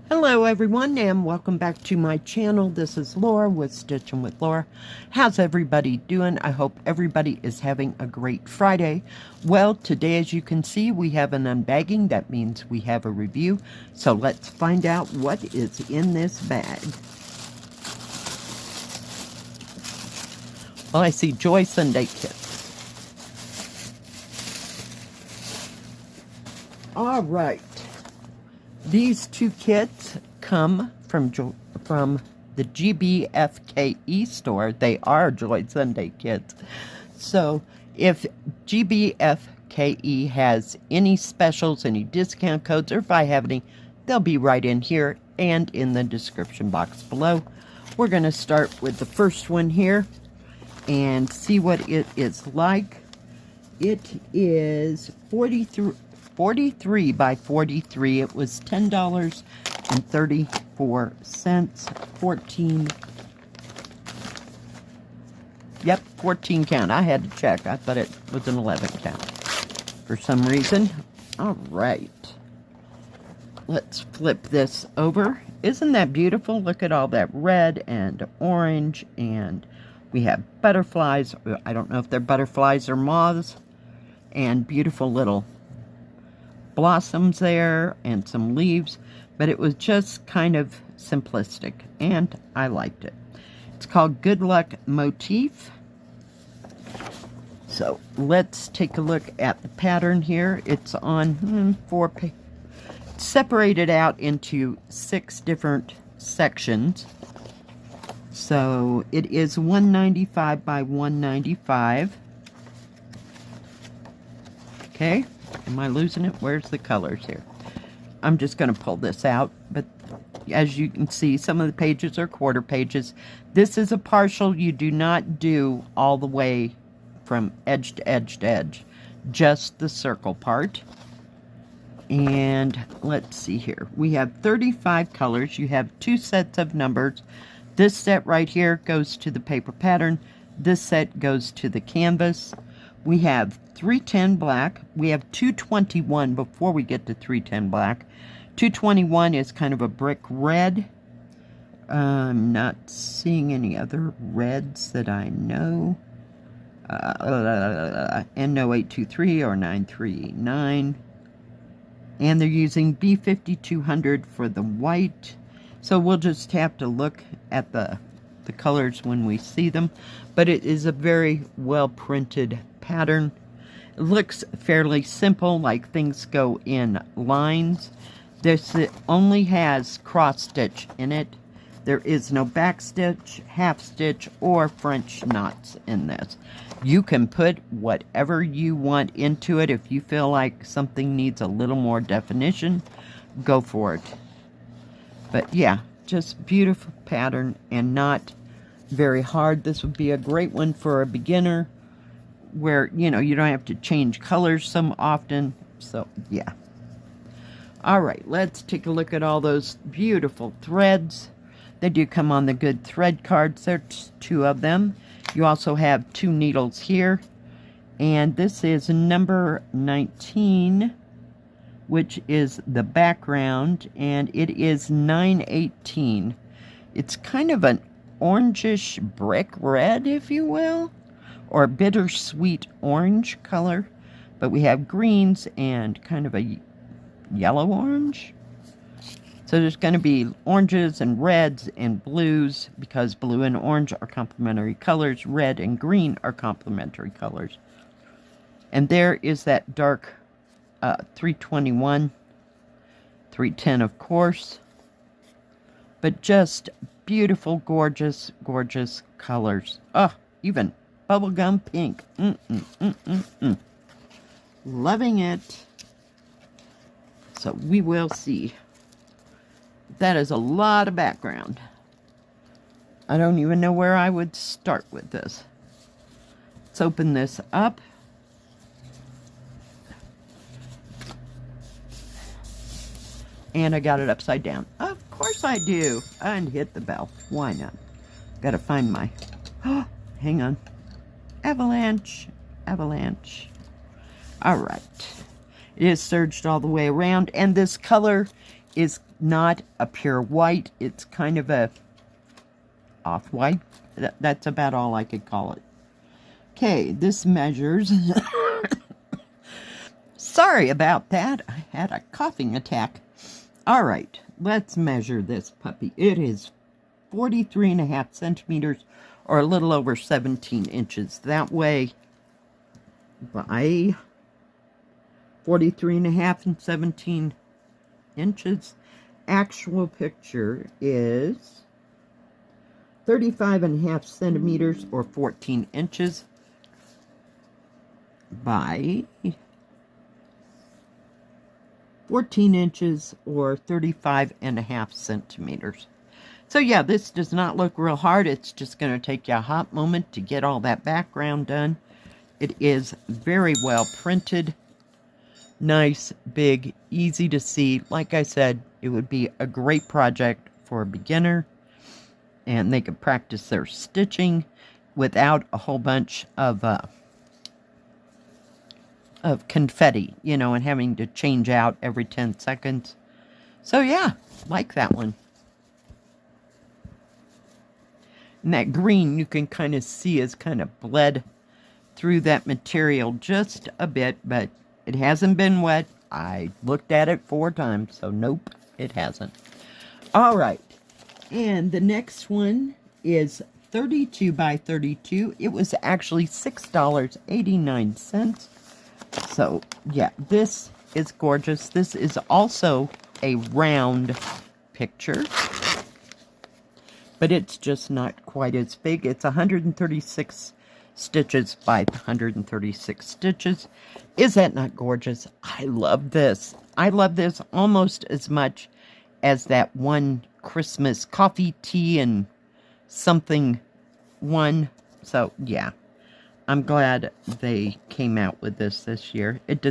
Hello everyone and welcome back to my channel. This is Laura with Stitching with Laura. How's everybody doing? I hope everybody is having a great Friday. Well, today as you can see we have an unbagging. That means we have a review. So let's find out what is in this bag. Well, I see Joy Sunday kits. All right. These two kits come from the GBFKE store. They are Joy Sunday kits. So if GBFKE has any specials, any discount codes, or if I have any, they'll be right in here and in the description box below. We're going to start with the first one here and see what it is like. It is 43 by 43. It was $10.34. 14 count. I had to check. I thought it was an 11 count for some reason. All right. Let's flip this over. Isn't that beautiful? Look at all that red and orange, and we have butterflies. I don't know if they're butterflies or moths, and beautiful little blossoms there and some leaves, but it was just kind of simplistic and I liked it. It's called Good Luck Motif. So let's take a look at the pattern here. It's on 4 pages, separated out into 6 different sections. So it is 195 by 195. Okay. Am I losing it? Where's the colors here? I'm just going to pull this out, but as you can see, some of the pages are quarter pages. This is a partial. You do not do all the way from edge to edge to edge, just the circle part. And let's see here. We have 35 colors. You have 2 sets of numbers. This set right here goes to the paper pattern. This set goes to the canvas. We have 310 black. We have 221 before we get to 310 black. 221 is kind of a brick red. I'm not seeing any other reds that I know. And no 823 or 939. And they're using B5200 for the white. So we'll just have to look at the colors when we see them. But it is a very well printed pattern. It looks fairly simple, like things go in lines. This only has cross stitch in it. There is no back stitch, half stitch, or French knots in this. You can put whatever you want into it. If you feel like something needs a little more definition, go for it. But yeah, just beautiful pattern and not very hard. This would be a great one for a beginner, where, you know, you don't have to change colors so often. So, yeah. All right, let's take a look at all those beautiful threads. They do come on the good thread cards. There's 2 of them. You also have 2 needles here. And this is number 19, which is the background, and it is 918. It's kind of an orangish brick red, if you will, or bittersweet orange color, but we have greens and kind of a yellow orange. So there's going to be oranges and reds and blues, because blue and orange are complementary colors. Red and green are complementary colors. And there is that dark 321, 310 of course, but just beautiful, gorgeous, gorgeous colors. Oh, even bubblegum pink. Loving it. So we will see. That is a lot of background. I don't even know where I would start with this. Let's open this up. And I got it upside down. Of course I do. And hit the bell. Why not? Gotta find my... Oh, hang on. Avalanche. Avalanche. Alright. It is serged all the way around. And this color is not a pure white. It's kind of a off-white. That's about all I could call it. Okay, this measures... Sorry about that. I had a coughing attack. All right, let's measure this puppy. It is 43.5 centimeters, or a little over 17 inches. That way, by 43.5 and 17 inches. Actual picture is 35.5 centimeters, or 14 inches, by 14 inches, or 35.5 centimeters. So yeah, this does not look real hard. It's just going to take you a hot moment to get all that background done. It is very well printed. Nice, big, easy to see. Like I said, it would be a great project for a beginner. And they could practice their stitching without a whole bunch of confetti, you know, and having to change out every 10 seconds. So yeah, like that one. And that green you can kind of see is kind of bled through that material just a bit, but it hasn't been wet. I looked at it 4 times, so nope, it hasn't. All right, and the next one is 32 by 32. It was actually $6.89. So, yeah, this is gorgeous. This is also a round picture, but it's just not quite as big. It's 136 stitches by 136 stitches. Is that not gorgeous? I love this. I love this almost as much as that one Christmas coffee, tea, and something one. So, yeah. I'm glad they came out with this year. It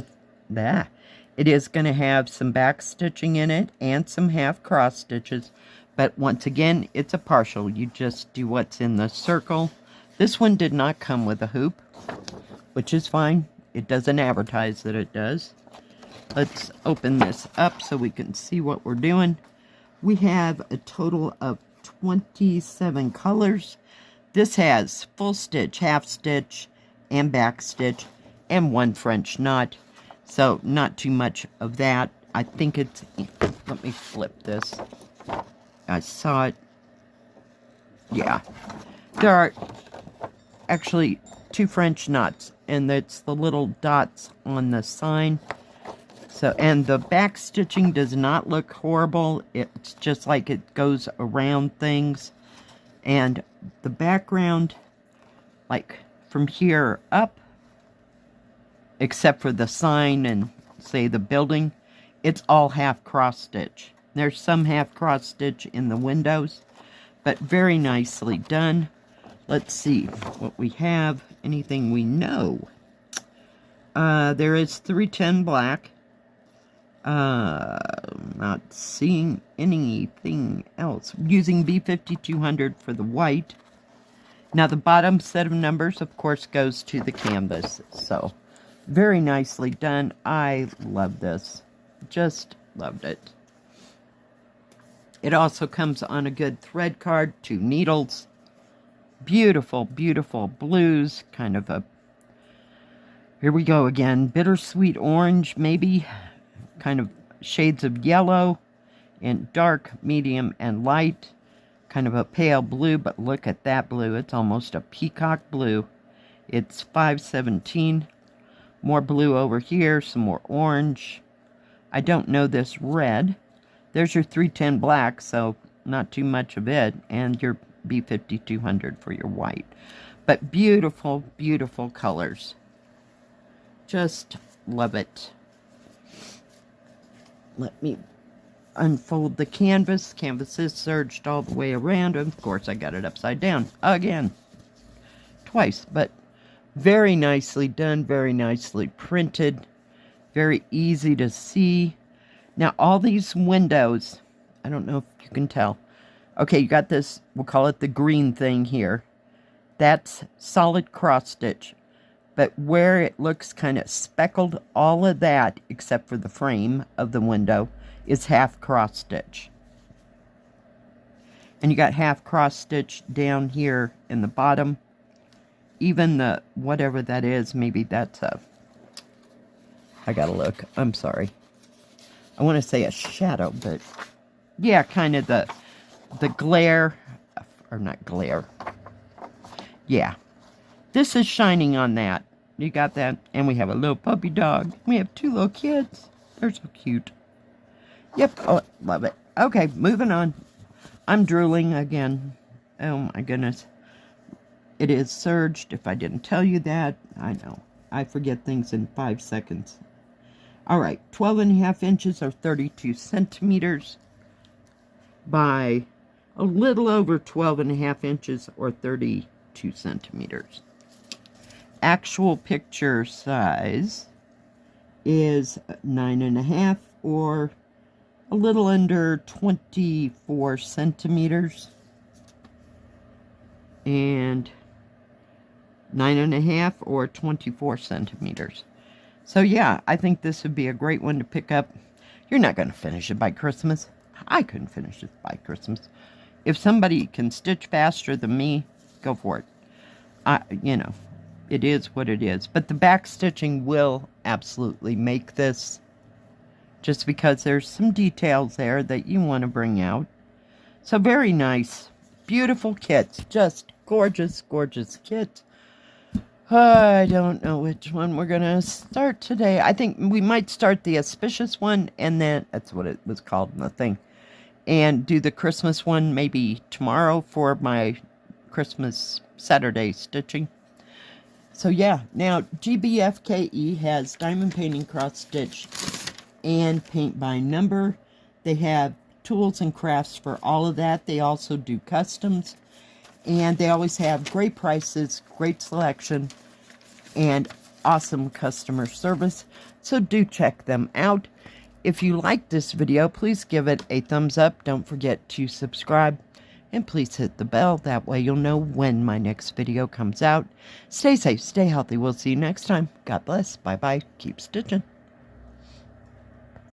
is going to have some back stitching in it and some half cross stitches. But once again, it's a partial. You just do what's in the circle. This one did not come with a hoop, which is fine. It doesn't advertise that it does. Let's open this up so we can see what we're doing. We have a total of 27 colors. This has full stitch, half stitch, and back stitch, and 1 French knot. So, not too much of that. I think it's... Let me flip this. I saw it. Yeah. There are actually 2 French knots, and it's the little dots on the sign. So, and the back stitching does not look horrible. It's just like it goes around things. And the background, like from here up, except for the sign and, say, the building, it's all half cross stitch. There's some half cross stitch in the windows, but very nicely done. Let's see what we have. Anything we know. There is 310 black. Not seeing anything else. Using B5200 for the white. Now the bottom set of numbers, of course, goes to the canvas. So, very nicely done. I love this. Just loved it. It also comes on a good thread card, 2 needles. Beautiful, beautiful blues. Kind of a... Here we go again. Bittersweet orange, maybe. Kind of shades of yellow and dark, medium, and light. Kind of a pale blue, but look at that blue. It's almost a peacock blue. It's 517. More blue over here, some more orange. I don't know this red. There's your 310 black, so not too much of it. And your B5200 for your white. But beautiful, beautiful colors. Just love it. Let me unfold the canvas. Canvas is serged all the way around. Of course, I got it upside down again. Twice, but very nicely done. Very nicely printed. Very easy to see. Now, all these windows, I don't know if you can tell. Okay, you got this, we'll call it the green thing here. That's solid cross stitch. But where it looks kind of speckled, all of that, except for the frame of the window, is half cross stitch. And you got half cross stitch down here in the bottom. Even the, whatever that is, maybe that's a, I gotta look, I'm sorry. I want to say a shadow, but yeah, kind of the glare, or not glare. Yeah, this is shining on that. You got that? And we have a little puppy dog. We have 2 little kids. They're so cute. Yep, oh, love it. Okay, moving on. I'm drooling again. Oh my goodness. It is serged, if I didn't tell you that. I know. I forget things in 5 seconds. Alright, 12.5 inches or 32 centimeters by a little over 12.5 inches or 32 centimeters. Actual picture size is 9.5 or a little under 24 centimeters. And 9.5 or 24 centimeters. So yeah, I think this would be a great one to pick up. You're not going to finish it by Christmas. I couldn't finish it by Christmas. If somebody can stitch faster than me, go for it. You know, it is what it is. But the back stitching will absolutely make this. Just because there's some details there that you want to bring out. So very nice. Beautiful kits. Just gorgeous, gorgeous kit. I don't know which one we're going to start today. I think we might start the Auspicious one, and then, that's what it was called in the thing. And do the Christmas one maybe tomorrow for my Christmas Saturday stitching. So yeah, now GBFKE has diamond painting, cross stitch, and paint by number. They have tools and crafts for all of that. They also do customs. And they always have great prices, great selection, and awesome customer service. So do check them out. If you like this video, please give it a thumbs up. Don't forget to subscribe. And please hit the bell. That way you'll know when my next video comes out. Stay safe, stay healthy. We'll see you next time. God bless. Bye-bye. Keep stitching.